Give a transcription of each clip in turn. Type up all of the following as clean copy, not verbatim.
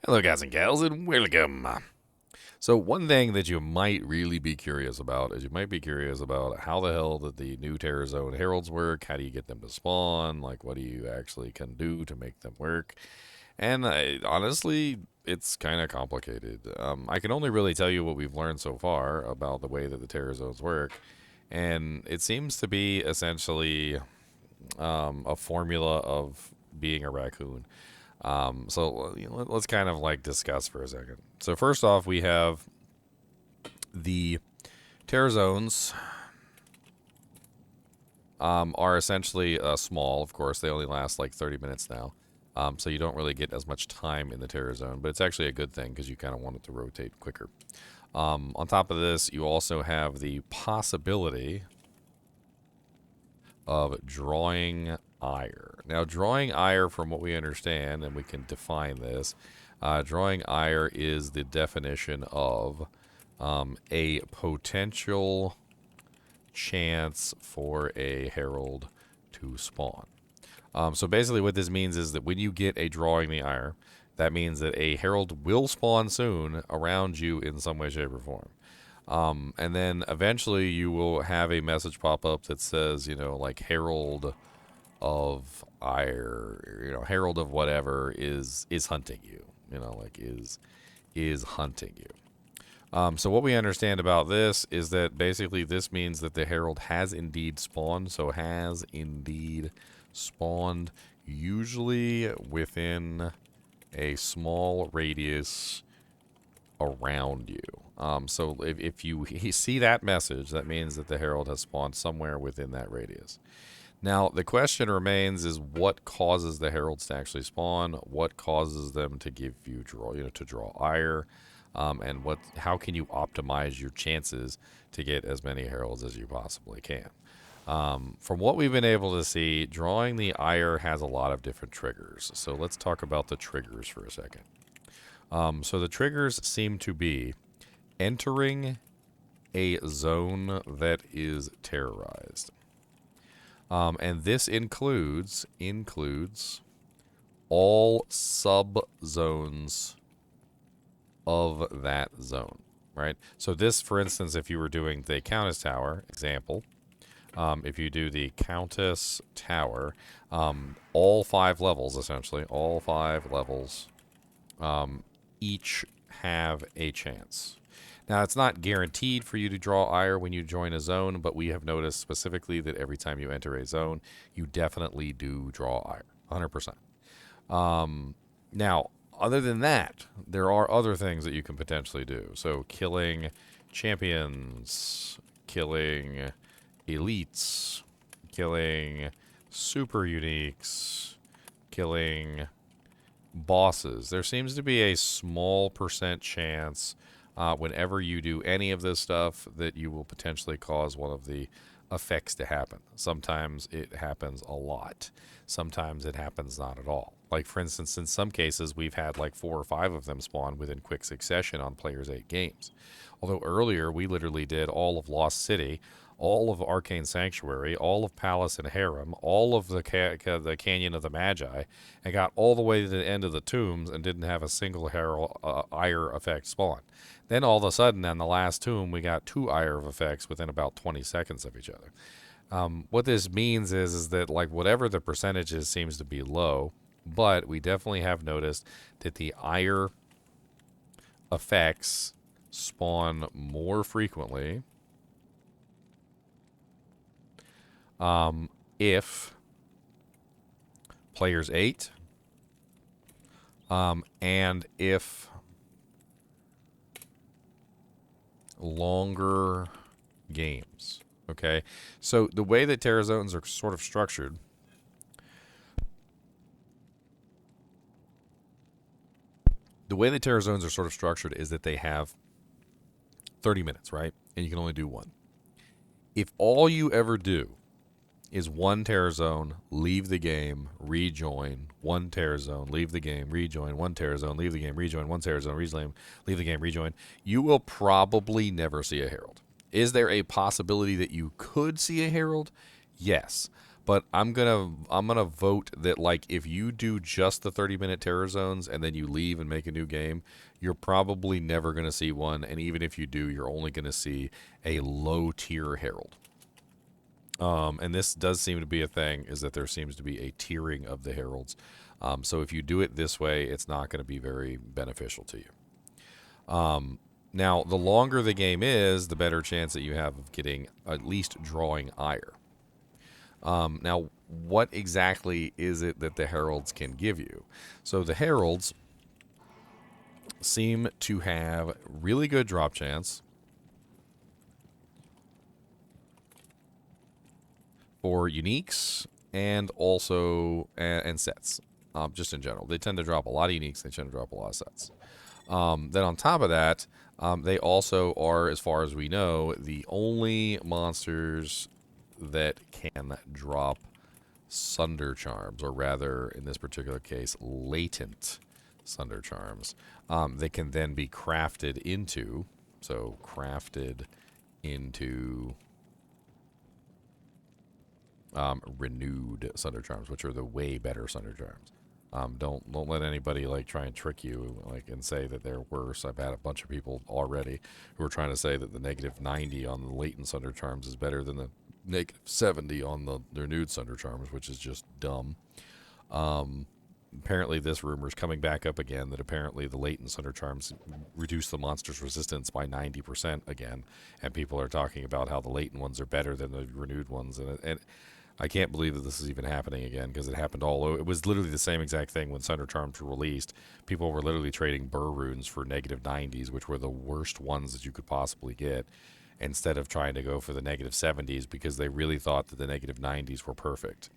Hello, guys and gals, and welcome. So, one thing that you might really be curious about is you might be curious about how the hell did the new Terror Zone Heralds work? How do you get them to spawn? Like, what do you actually can do to make them work? And honestly, it's kind of complicated. I can only really tell you what we've learned so far about the way that the Terror Zones work, and it seems to be essentially a formula of being a raccoon. Let's kind of like discuss for a second. So first off, we have the terror zones are essentially small. Of course, they only last like 30 minutes now. So you don't really get as much time in the terror zone, but it's actually a good thing because you kind of want it to rotate quicker. On top of this, you also have the possibility of drawing ire. Now, drawing ire, from what we understand, and we can define this, drawing ire is the definition of a potential chance for a herald to spawn. So basically, what this means is that when you get a drawing the ire, that means that a herald will spawn soon around you in some way, shape, or form. And then eventually you will have a message pop up that says, like Herald of Ire, Herald of whatever is hunting you, is hunting you. So what we understand about this is that basically this means that the Herald has indeed spawned, so has indeed spawned, usually within a small radius around you. So if you see that message, that means that the Herald has spawned somewhere within that radius. Now, the question remains is what causes the Heralds to actually spawn? What causes them to give you to draw ire? And how can you optimize your chances to get as many Heralds as you possibly can? From what we've been able to see, drawing the ire has a lot of different triggers. So let's talk about the triggers for a second. So the triggers seem to be entering a zone that is terrorized. And this includes all sub-zones of that zone, right? So this, for instance, if you were doing the Countess Tower example, if you do the Countess Tower, all 5 levels, essentially, all 5 levels, each have a chance. Now, it's not guaranteed for you to draw ire when you join a zone, but we have noticed specifically that every time you enter a zone, you definitely do draw ire, 100%. Now, other than that, there are other things that you can potentially do. So killing champions, killing elites, killing super uniques, killing bosses. There seems to be a small percent chance whenever you do any of this stuff that you will potentially cause one of the effects to happen. Sometimes it happens a lot. Sometimes it happens not at all. Like, for instance, in some cases, we've had like 4 or 5 of them spawn within quick succession on players' 8 games. Although earlier, we literally did all of Lost City, all of Arcane Sanctuary, all of Palace and Harem, all of the Canyon of the Magi, and got all the way to the end of the Tombs and didn't have a single ire effect spawn. Then all of a sudden, on the last tomb, we got 2 ire effects within about 20 seconds of each other. What this means is that like whatever the percentage is seems to be low, but we definitely have noticed that the ire effects spawn more frequently if players 8 and if longer games. Okay, so the way that terror zones are sort of structured, is that they have 30 minutes, right? And you can only do one. If all you ever do is one terror zone, leave the game, rejoin, one terror zone, leave the game, rejoin, one terror zone, leave the game, rejoin, one terror zone, rejoin, leave the game, rejoin, you will probably never see a herald. Is there a possibility that you could see a herald? Yes. But I'm gonna vote that, like, if you do just the 30-minute terror zones and then you leave and make a new game, you're probably never gonna see one. And even if you do, you're only gonna see a low tier herald. And this does seem to be a thing, is that there seems to be a tiering of the heralds. So if you do it this way, it's not going to be very beneficial to you. Now, the longer the game is, the better chance that you have of getting at least Drawing Ire. Now, what exactly is it that the heralds can give you? So the heralds seem to have really good drop chance for uniques and also and sets, just in general. They tend to drop a lot of uniques. They tend to drop a lot of sets. Then on top of that, they also are, as far as we know, the only monsters that can drop Sunder charms, or rather, in this particular case, latent Sunder charms. They can then be crafted into, renewed Sunder charms, which are the way better Sunder charms. Don't let anybody like try and trick you like and say that they're worse. I've had a bunch of people already who are trying to say that the -90 on the latent Sunder charms is better than the -70 on the renewed Sunder charms, which is just dumb. Apparently this rumor is coming back up again, that apparently the latent Sunder charms reduce the monster's resistance by 90% again, and people are talking about how the latent ones are better than the renewed ones, and I can't believe that this is even happening again, because it happened all over. It was literally the same exact thing when Sunder Charms were released. People were literally trading burr runes for -90s, which were the worst ones that you could possibly get, instead of trying to go for the -70s, because they really thought that the -90s were perfect.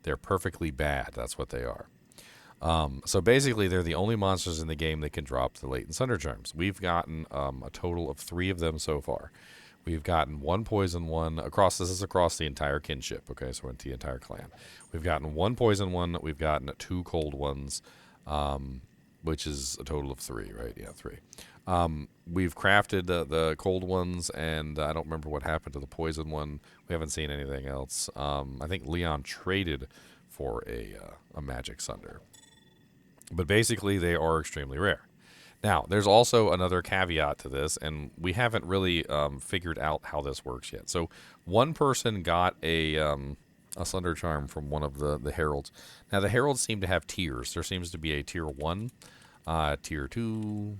They're perfectly bad. That's what they are. So basically, they're the only monsters in the game that can drop the latent Sunder Charms. We've gotten a total of 3 of them so far. We've gotten 1 poison one across. This is across the entire kinship. Okay, so into the entire clan. We've gotten 1 poison one. We've gotten 2 cold ones, which is a total of 3, right? Yeah, 3. We've crafted the cold ones, and I don't remember what happened to the poison one. We haven't seen anything else. I think Leon traded for a magic Sunder, but basically they are extremely rare. Now, there's also another caveat to this, and we haven't really figured out how this works yet. So, one person got a Sunder Charm from one of the heralds. Now, the heralds seem to have tiers. There seems to be a tier 1, tier 2,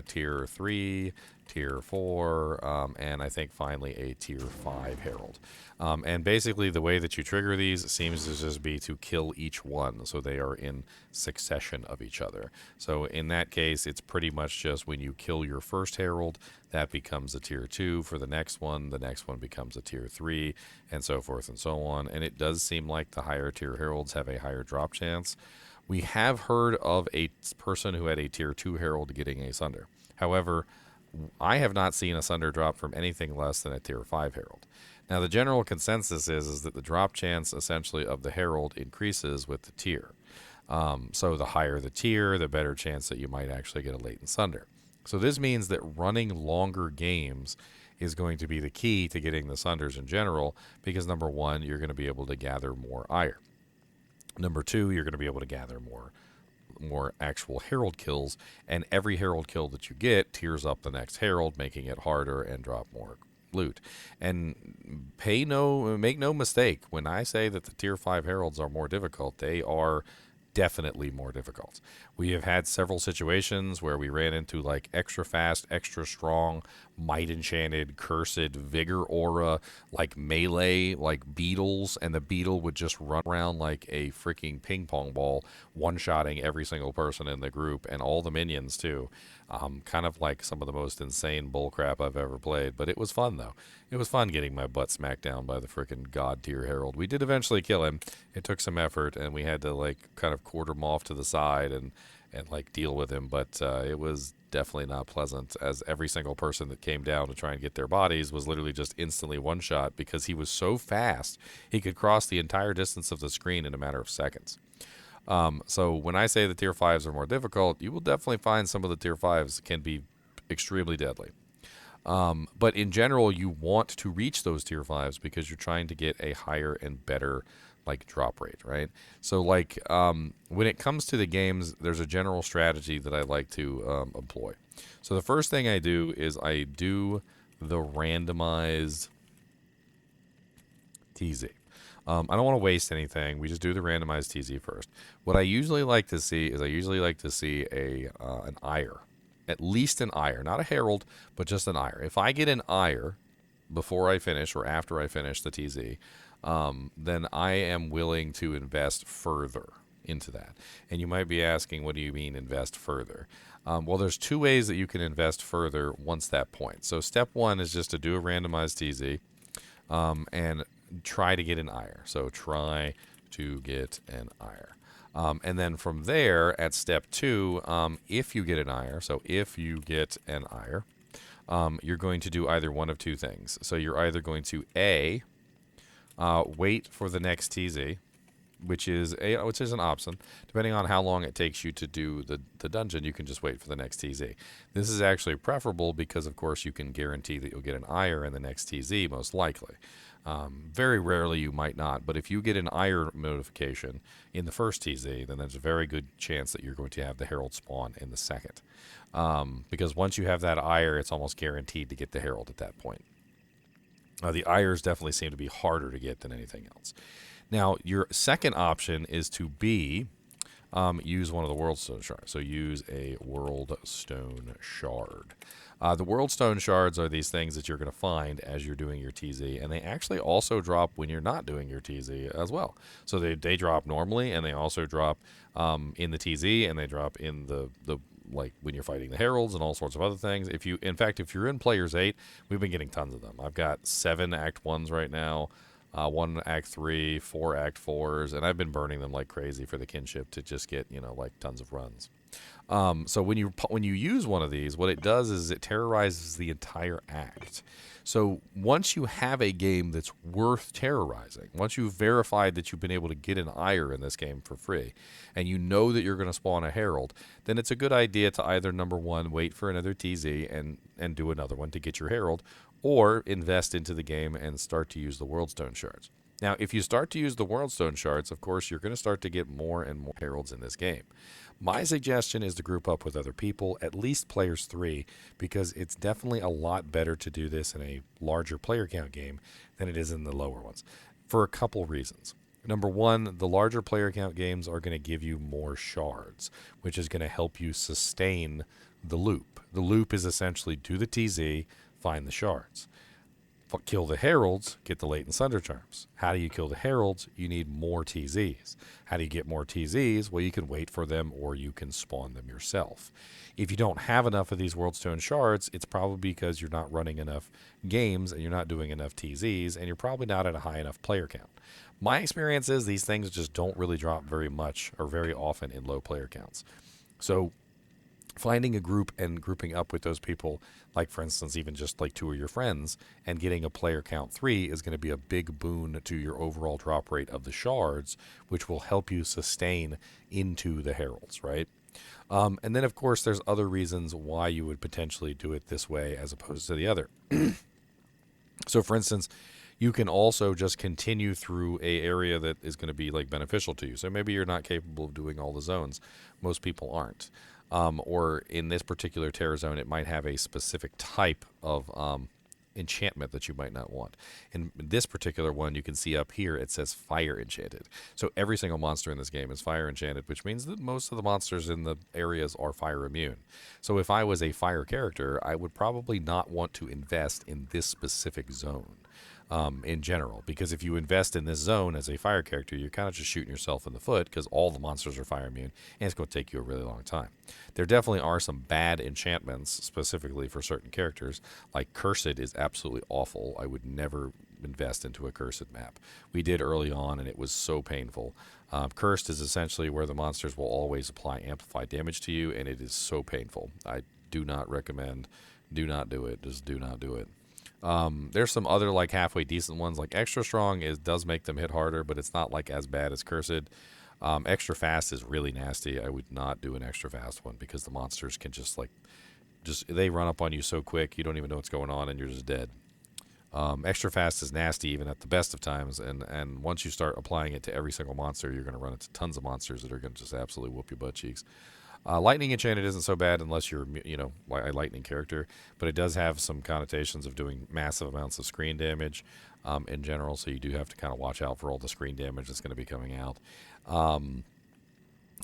tier 3, tier 4, and I think finally a tier 5 herald. And basically the way that you trigger these seems to just be to kill each one, so they are in succession of each other. So in that case, it's pretty much just when you kill your first herald, that becomes a tier 2 for the next one becomes a tier 3, and so forth and so on. And it does seem like the higher tier heralds have a higher drop chance. We have heard of a person who had a tier 2 herald getting a Sunder. However, I have not seen a Sunder drop from anything less than a tier 5 herald. Now, the general consensus is that the drop chance essentially of the herald increases with the tier. So the higher the tier, the better chance that you might actually get a latent Sunder. So this means that running longer games is going to be the key to getting the Sunders in general, because number 1, you're going to be able to gather more ire. Number 2, you're going to be able to gather more actual herald kills, and every herald kill that you get tiers up the next herald, making it harder and drop more loot. And make no mistake, when I say that the tier 5 heralds are more difficult, they are definitely more difficult. We have had several situations where we ran into like extra fast, extra strong, might enchanted, cursed, vigor aura, like melee, like beetles, and the beetle would just run around like a freaking ping pong ball, one-shotting every single person in the group and all the minions too. Kind of like some of the most insane bullcrap I've ever played, but it was fun though. It was fun getting my butt smacked down by the freaking god tier herald. We did eventually kill him. It took some effort, and we had to like kind of quarter him off to the side and like deal with him, but it was definitely not pleasant, as every single person that came down to try and get their bodies was literally just instantly one shot, because he was so fast he could cross the entire distance of the screen in a matter of seconds. So when I say the tier 5s are more difficult, you will definitely find some of the tier 5s can be extremely deadly. But in general, you want to reach those tier 5s because you're trying to get a higher and better like drop rate, right? So like when it comes to the games, there's a general strategy that I like to employ. So the first thing I do is I do the randomized TZ. I don't want to waste anything. We just do the randomized TZ first. What I usually like to see is a an Ire, at least an Ire, not a Herald, but just an Ire. If I get an Ire before I finish or after I finish the TZ, then I am willing to invest further into that. And you might be asking, what do you mean invest further? Well, there's two ways that you can invest further once that point. So step one is just to do a randomized TZ and try to get an Ire. So try to get an Ire. And then from there, at step two, if you get an Ire, so if you get an Ire, you're going to do either one of two things. So you're either going to wait for the next TZ, which is an option. Depending on how long it takes you to do the dungeon, you can just wait for the next TZ. This is actually preferable because, of course, you can guarantee that you'll get an Ire in the next TZ, most likely. Very rarely you might not, but if you get an Ire notification in the first TZ, then there's a very good chance that you're going to have the Herald spawn in the second. Because once you have that Ire, it's almost guaranteed to get the Herald at that point. The Ires definitely seem to be harder to get than anything else. Now, your second option is to use one of the World Stone shards. So use a World Stone shard. The World Stone shards are these things that you're going to find as you're doing your TZ, and they actually also drop when you're not doing your TZ as well. So they drop normally, and they also drop in the TZ, and they drop in the like when you're fighting the Heralds and all sorts of other things. If you're in Players 8, we've been getting tons of them. I've got 7 Act 1s right now, 1 Act 3, 4 Act 4s, and I've been burning them like crazy for the kinship to just get, like tons of runs. So when you use one of these, what it does is it terrorizes the entire act. So once you have a game that's worth terrorizing, once you've verified that you've been able to get an Ire in this game for free, and you know that you're going to spawn a Herald, then it's a good idea to either, number one, wait for another TZ and do another one to get your Herald, or invest into the game and start to use the World Stone shards. Now, if you start to use the World Stone shards, of course, you're going to start to get more and more Heralds in this game. My suggestion is to group up with other people, at least players 3, because it's definitely a lot better to do this in a larger player count game than it is in the lower ones, for a couple reasons. Number one, the larger player count games are going to give you more shards, which is going to help you sustain the loop. The loop is essentially do the TZ, find the shards. Kill the Heralds, get the Latent Sunder charms. How do you kill the Heralds? You need more TZs. How do you get more TZs? Well, you can wait for them or you can spawn them yourself. If you don't have enough of these World Stone shards, it's probably because you're not running enough games and you're not doing enough TZs and you're probably not at a high enough player count. My experience is these things just don't really drop very much or very often in low player counts. So finding a group and grouping up with those people, like for instance, even just like 2 of your friends, and getting a player count 3 is going to be a big boon to your overall drop rate of the shards, which will help you sustain into the Heralds, right? And then, of course, there's other reasons why you would potentially do it this way as opposed to the other. So, for instance, you can also just continue through a area that is going to be like beneficial to you. So maybe you're not capable of doing all the zones. Most people aren't. Or in this particular terror zone, it might have a specific type of enchantment that you might not want. In this particular one, you can see up here, it says fire enchanted. So every single monster in this game is fire enchanted, which means that most of the monsters in the areas are fire immune. So if I was a fire character, I would probably not want to invest in this specific zone. In general, because if you invest in this zone as a fire character, you're kind of just shooting yourself in the foot because all the monsters are fire immune and it's going to take you a really long time. There definitely are some bad enchantments specifically for certain characters, like Cursed is absolutely awful. I would never invest into a Cursed map. We did early on and it was so painful. Cursed is essentially where the monsters will always apply amplified damage to you, and it is so painful. I do not recommend. Do not do it. Just do not do it. There's some other like halfway decent ones, like Extra Strong does make them hit harder, but it's not like as bad as Cursed. Extra Fast is really nasty. I would not do an Extra Fast one because the monsters can just like they run up on you so quick, you don't even know what's going on, and you're just dead. Extra fast is nasty even at the best of times, and once you start applying it to every single monster, you're going to run into tons of monsters that are going to just absolutely whoop your butt cheeks. Lightning Enchanted isn't so bad unless you're, a lightning character, but it does have some connotations of doing massive amounts of screen damage in general, so you do have to kind of watch out for all the screen damage that's going to be coming out.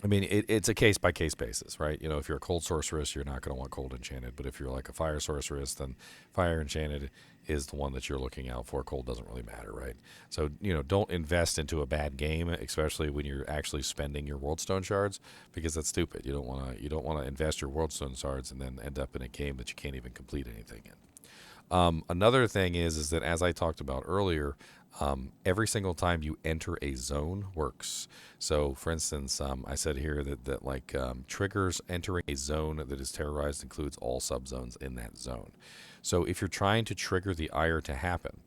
I mean, it's a case-by-case basis, right? If you're a cold sorceress, you're not going to want cold enchanted, but if you're like a fire sorceress, then fire enchanted is the one that you're looking out for. Cold doesn't really matter, right? So, don't invest into a bad game, especially when you're actually spending your worldstone shards, because that's stupid. You don't want to invest your worldstone shards and then end up in a game that you can't even complete anything in. Another thing is that, as I talked about earlier, every single time you enter a zone works. So, for instance, I said here that triggers entering a zone that is terrorized includes all subzones in that zone. So, if you're trying to trigger the ire to happen,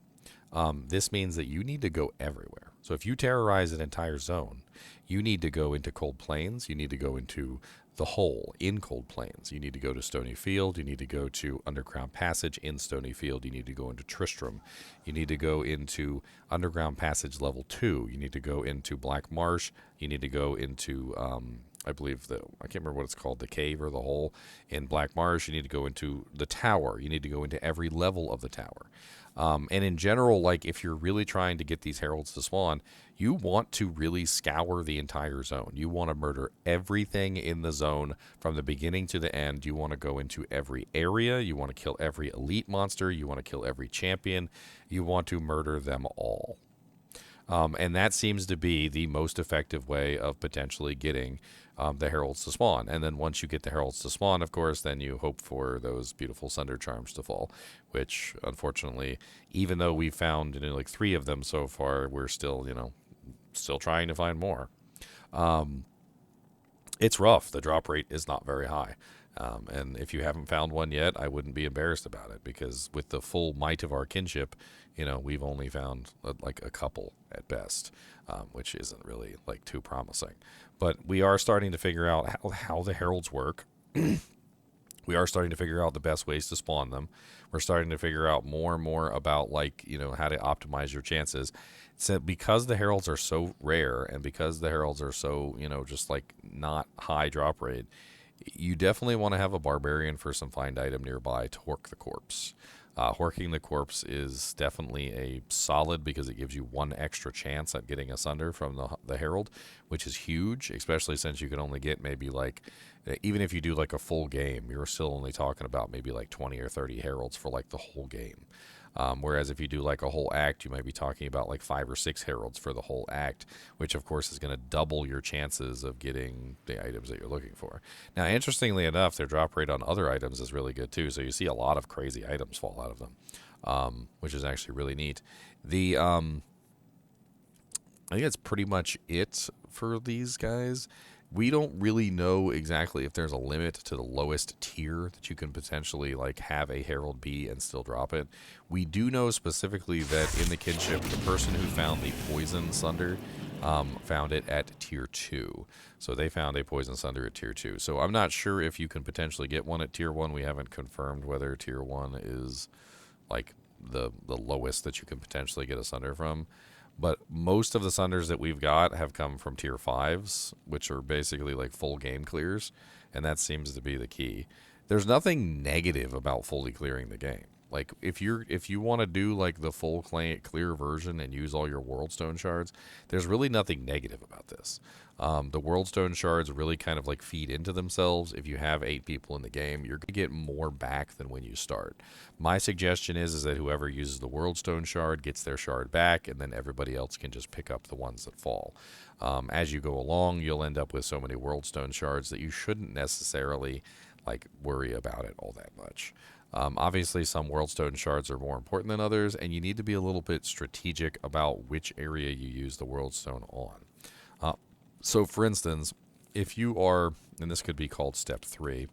this means that you need to go everywhere. So, if you terrorize an entire zone, you need to go into Cold Plains. You need to go into the hole in Cold Plains. You need to go to Stony Field. You need to go to Underground Passage in Stony Field. You need to go into Tristram. You need to go into Underground Passage Level 2. You need to go into Black Marsh. You need to go into, I can't remember what it's called, the cave or the hole in Black Marsh. You need to go into the tower. You need to go into every level of the tower. And in general, if you're really trying to get these heralds to spawn, you want to really scour the entire zone. You want to murder everything in the zone from the beginning to the end. You want to go into every area. You want to kill every elite monster. You want to kill every champion. You want to murder them all. And that seems to be the most effective way of potentially getting the heralds to spawn. And then once you get the heralds to spawn, of course, then you hope for those beautiful Sunder charms to fall, which, unfortunately, even though we found 3 of them so far, we're still, still trying to find more. It's rough. The drop rate is not very high. And if you haven't found one yet, I wouldn't be embarrassed about it, because with the full might of our kinship, we've only found a couple at best, which isn't really too promising. But we are starting to figure out how the heralds work. We are starting to figure out the best ways to spawn them. We're starting to figure out more and more about how to optimize your chances. So because the heralds are so rare, and because the heralds are so just not high drop rate, you definitely want to have a barbarian for some find item nearby to hork the corpse. Horking the corpse is definitely a solid, because it gives you 1 extra chance at getting a Sunder from the herald, which is huge, especially since you can only get maybe even if you do a full game, you're still only talking about maybe 20 or 30 heralds for the whole game. Whereas if you do a whole act, you might be talking about 5 or 6 heralds for the whole act, which of course is going to double your chances of getting the items that you're looking for. Now, interestingly enough, their drop rate on other items is really good too, so you see a lot of crazy items fall out of them, which is actually really neat. I think that's pretty much it for these guys. We don't really know exactly if there's a limit to the lowest tier that you can potentially have a herald be and still drop it. We do know specifically that in the kinship, the person who found the poison Sunder found it at tier 2. So they found a poison Sunder at tier 2. So I'm not sure if you can potentially get one at tier 1. We haven't confirmed whether tier 1 is the lowest that you can potentially get a Sunder from. But most of the Sunders that we've got have come from tier 5s, which are basically full game clears, and that seems to be the key. There's nothing negative about fully clearing the game. If you want to do the full clear version and use all your worldstone shards, there's really nothing negative about this. The worldstone shards really kind of feed into themselves. If you have 8 people in the game, you're going to get more back than when you start. My suggestion is that whoever uses the worldstone shard gets their shard back, and then everybody else can just pick up the ones that fall. As you go along, you'll end up with so many worldstone shards that you shouldn't necessarily worry about it all that much. Obviously, some worldstone shards are more important than others, and you need to be a little bit strategic about which area you use the worldstone on. So, for instance, if you are, and this could be called step 3,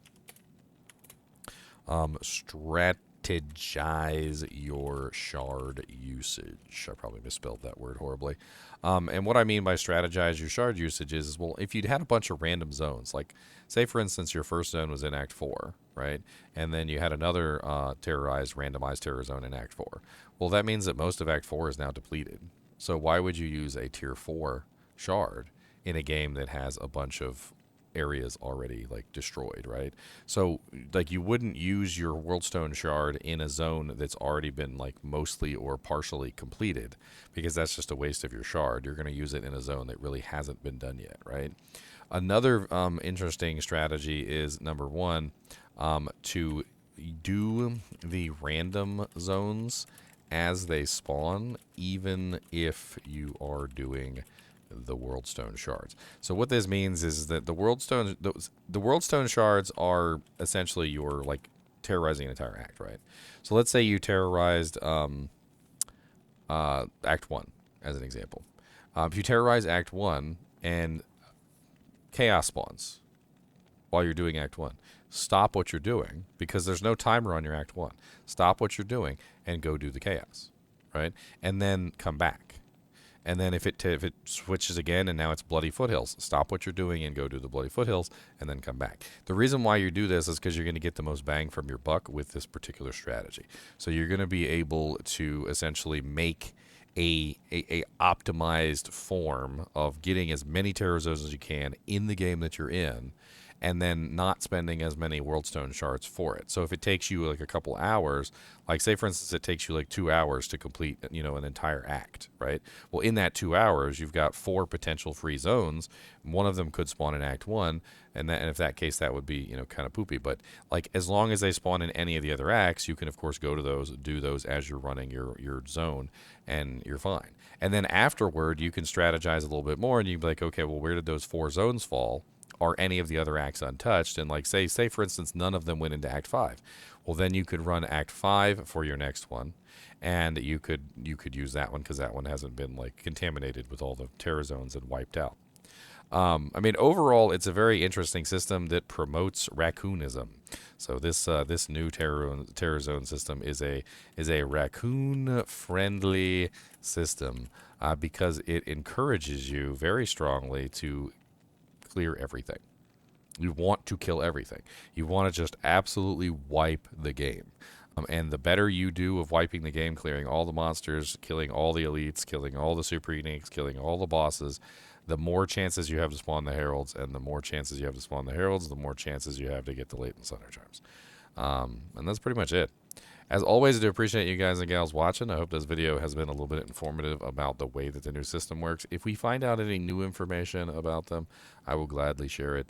strategize your shard usage. I probably misspelled that word horribly. And what I mean by strategize your shard usage is, well, if you'd had a bunch of random zones, like say for instance your first zone was in Act 4, right? And then you had another terrorized, randomized terror zone in Act 4. Well, that means that most of Act 4 is now depleted. So why would you use a Tier 4 shard in a game that has a bunch of areas already like destroyed, right? So like you wouldn't use your Worldstone shard in a zone that's already been like mostly or partially completed, because that's just a waste of your shard. You're going to use it in a zone that really hasn't been done yet, right? Another interesting strategy is number one, to do the random zones as they spawn, even if you are doing the Worldstone shards. So what this means is that the Worldstone shards are essentially your like terrorizing an entire act, right? So let's say you terrorized Act 1 as an example. If you terrorize Act 1 and chaos spawns while you're doing Act 1, stop what you're doing, because there's no timer on your Act 1. Stop what you're doing and go do the chaos, right? And then come back. And then if it switches again and now it's Bloody Foothills, stop what you're doing and go do the Bloody Foothills and then come back. The reason why you do this is because you're going to get the most bang from your buck with this particular strategy. So you're going to be able to essentially make a optimized form of getting as many terror zones as you can in the game that you're in, and then not spending as many Worldstone shards for it. So if it takes you like a couple hours, like say for instance it takes you like 2 hours to complete, you know, an entire act, right? Well, in that 2 hours you've got 4 potential free zones. One of them could spawn in Act 1, and if that case that would be, you know, kind of poopy. But like as long as they spawn in any of the other acts, you can of course go to those, do those as you're running your zone, and you're fine. And then afterward you can strategize a little bit more, and you can be like, okay, well, where did those 4 zones fall? Are any of the other acts untouched? And like say for instance none of them went into Act 5. Well, then you could run Act 5 for your next one, and you could use that one because that one hasn't been like contaminated with all the terror zones and wiped out. I mean, overall, it's a very interesting system that promotes raccoonism. So this new terror zone system is a raccoon friendly system, because it encourages you very strongly to clear everything. You want to kill everything. You want to just absolutely wipe the game. And the better you do of wiping the game, clearing all the monsters, killing all the elites, killing all the super uniques, killing all the bosses, the more chances you have to spawn the heralds, and the more chances you have to spawn the heralds, the more chances you have to get the latent Sunder charms. And that's pretty much it. As always, I do appreciate you guys and gals watching. I hope this video has been a little bit informative about the way that the new system works. If we find out any new information about them, I will gladly share it.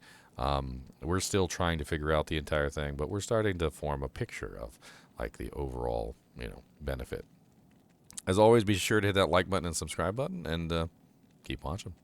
We're still trying to figure out the entire thing, but we're starting to form a picture of like the overall, you know, benefit. As always, be sure to hit that like button and subscribe button, and keep watching.